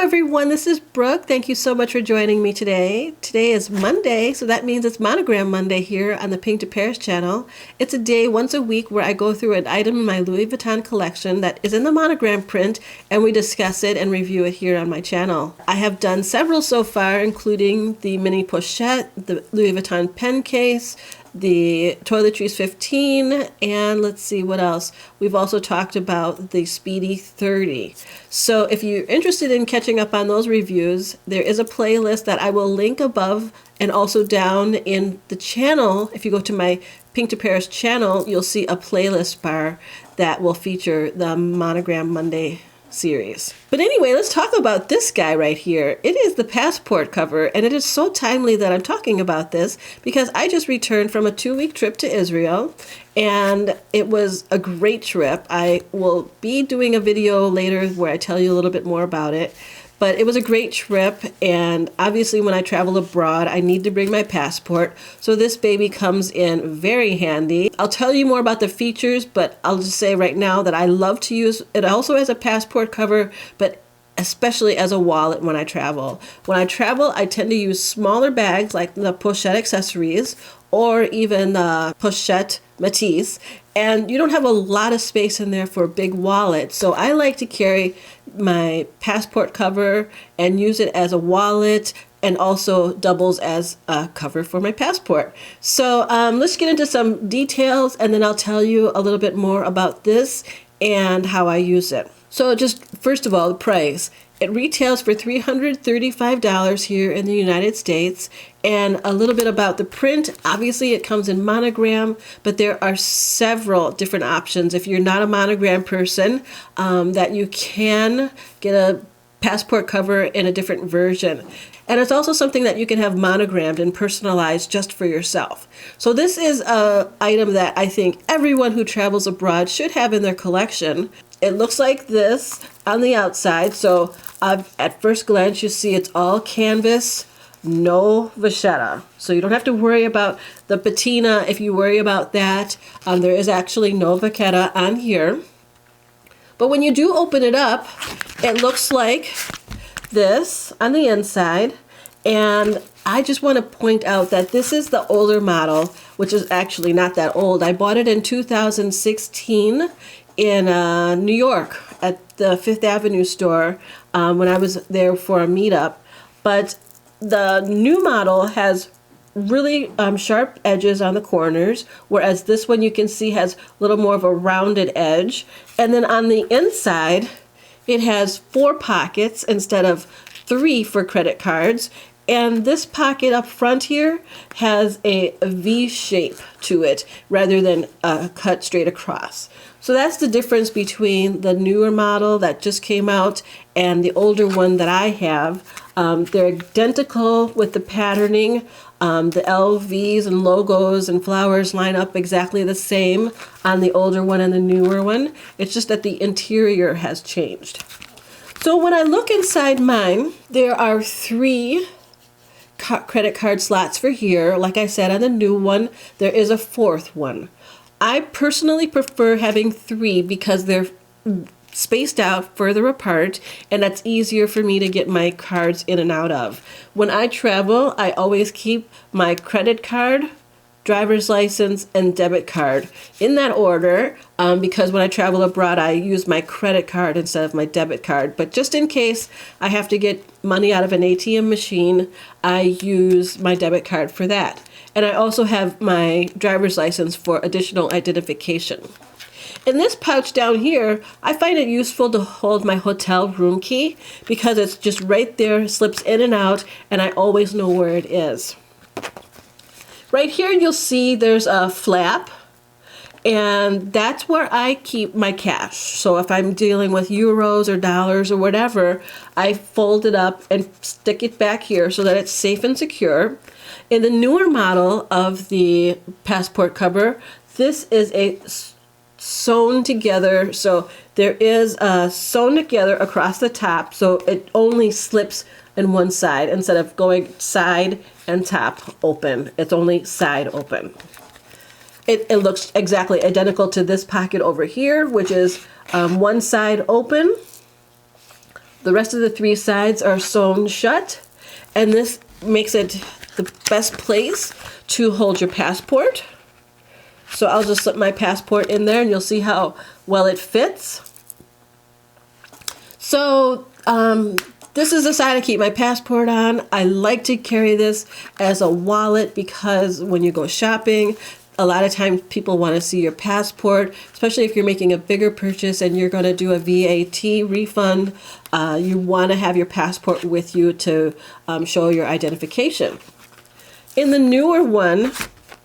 everyone, this is Brooke. Thank you so much for joining me today. Today is Monday, so that means it's Monogram Monday here on the pink2paris channel. It's a day once a week where I go through an item in my Louis Vuitton collection that is in the monogram print, and we discuss it and review it here on my channel. I have done several so far, including the mini pochette, the Louis Vuitton pen case, the Toiletries 15, and let's see what else. We've also talked about the Speedy 30. So if you're interested in catching up on those reviews, there is a playlist that I will link above and also down in the channel. If you go to my pink2paris channel, you'll see a playlist bar that will feature the Monogram Monday series. But anyway, let's talk about this guy right here. It is the passport cover, and it is so timely that I'm talking about this because I just returned from a 2-week trip to Israel, and it was a great trip. I will be doing a video later where I tell you a little bit more about it. But it was a great trip, and obviously when I travel abroad, I need to bring my passport. So this baby comes in very handy. I'll tell you more about the features, but I'll just say right now that I love to use it also as a passport cover, but especially as a wallet when I travel. When I travel, I tend to use smaller bags like the pochette accessories or even the pochette Matisse, and you don't have a lot of space in there for a big wallet. So I like to carry my passport cover and use it as a wallet, and also doubles as a cover for my passport. So let's get into some details, and then I'll tell you a little bit more about this and how I use it. So just first of all, the price. It retails for $335 here in the United States. And a little bit about the print. Obviously it comes in monogram, but there are several different options. If you're not a monogram person, that you can get a passport cover in a different version. And it's also something that you can have monogrammed and personalized just for yourself. So this is an item that I think everyone who travels abroad should have in their collection. It looks like this on the outside. So at first glance, you see it's all canvas, no vachetta. So you don't have to worry about the patina. If you worry about that, there is actually no vachetta on here. But when you do open it up, it looks like this on the inside. And I just want to point out that this is the older model, which is actually not that old. I bought it in 2016 in New York at the Fifth Avenue store when I was there for a meetup. But the new model has really sharp edges on the corners, whereas this one you can see has a little more of a rounded edge. And then on the inside, it has 4 pockets instead of 3 for credit cards. And this pocket up front here has a V shape to it rather than cut straight across. So that's the difference between the newer model that just came out and the older one that I have. They're identical with the patterning. The LVs and logos and flowers line up exactly the same on the older one and the newer one. It's just that the interior has changed. So when I look inside mine, there are 3 credit card slots for here. Like I said, on the new one, there is a 4th one. I personally prefer having 3 because they're spaced out further apart, and that's easier for me to get my cards in and out of. When I travel, I always keep my credit card, driver's license, and debit card in that order because when I travel abroad, I use my credit card instead of my debit card. But just in case I have to get money out of an ATM machine, I use my debit card for that. And I also have my driver's license for additional identification. In this pouch down here, I find it useful to hold my hotel room key because it's just right there, slips in and out, and I always know where it is. Right here you'll see there's a flap, and that's where I keep my cash. So if I'm dealing with euros or dollars or whatever, I fold it up and stick it back here so that it's safe and secure. In the newer model of the passport cover, this is a sewn together, so there is sewn together across the top, so it only slips in one side instead of going side and top open. It's only side open. It looks exactly identical to this pocket over here, which is one side open, The rest of the 3 sides are sewn shut, and this makes it the best place to hold your passport. So I'll just slip my passport in there and you'll see how well it fits. So this is the side I keep my passport on. I like to carry this as a wallet because when you go shopping, a lot of times people want to see your passport, especially if you're making a bigger purchase and you're going to do a VAT refund. You want to have your passport with you to show your identification. In the newer one,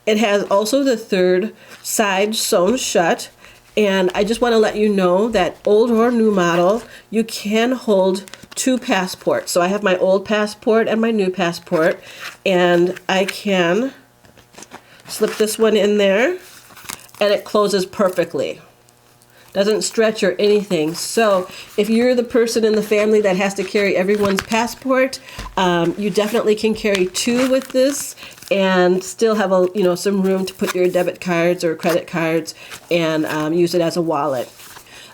it has also the 3rd side sewn shut. And I just want to let you know that old or new model, you can hold 2 passports. So I have my old passport and my new passport, and I can slip this one in there and it closes perfectly. Doesn't stretch or anything. So if you're the person in the family that has to carry everyone's passport, you definitely can carry 2 with this and still have some room to put your debit cards or credit cards and use it as a wallet.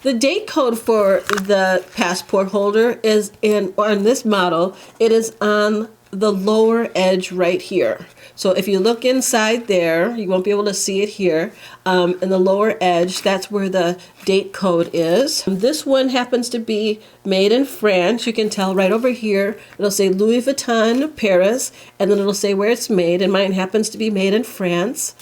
The date code for the passport holder is on this model, it is on the lower edge right here. So if you look inside there, you won't be able to see it here. In the lower edge, that's where the date code is. This one happens to be made in France. You can tell right over here, it'll say Louis Vuitton, Paris, and then it'll say where it's made, and mine happens to be made in France.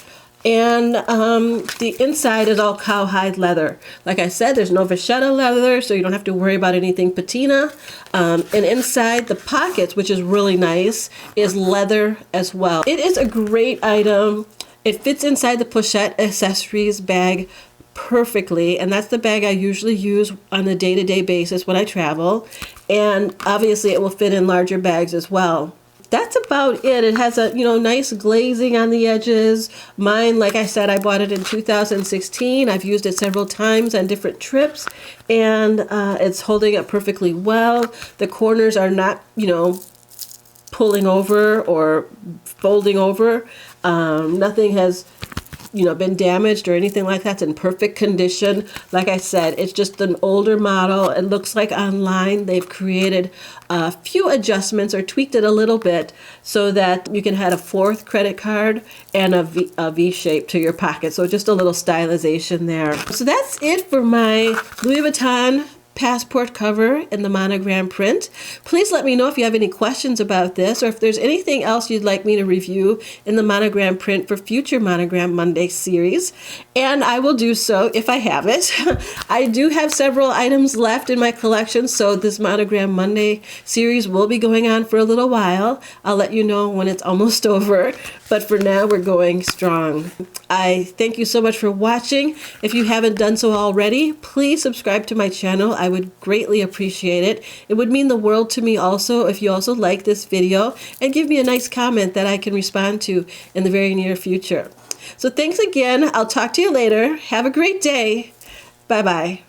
And the inside is all cowhide leather. Like I said, there's no vachetta leather, so you don't have to worry about anything patina. And inside the pockets, which is really nice, is leather as well. It is a great item. It fits inside the pochette accessories bag perfectly, and that's the bag I usually use on a day-to-day basis when I travel. And obviously it will fit in larger bags as well. That's about it. It has a nice glazing on the edges. Mine, like I said, I bought it in 2016. I've used it several times on different trips, and it's holding up perfectly well. The corners are not, pulling over or folding over. Nothing has been damaged or anything like that. It's in perfect condition. Like I said, it's just an older model. It looks like online they've created a few adjustments or tweaked it a little bit so that you can add a 4th credit card and a V shape to your pocket. So just a little stylization there. So that's it for my Louis Vuitton passport cover in the monogram print. Please let me know if you have any questions about this or if there's anything else you'd like me to review in the monogram print for future Monogram Monday series, and I will do so if I have it. I do have several items left in my collection, so this Monogram Monday series will be going on for a little while. I'll let you know when it's almost over, but for now we're going strong. I thank you so much for watching. If you haven't done so already, please subscribe to my channel. I would greatly appreciate it. It would mean the world to me also if you also like this video and give me a nice comment that I can respond to in the very near future. So thanks again. I'll talk to you later. Have a great day. Bye-bye.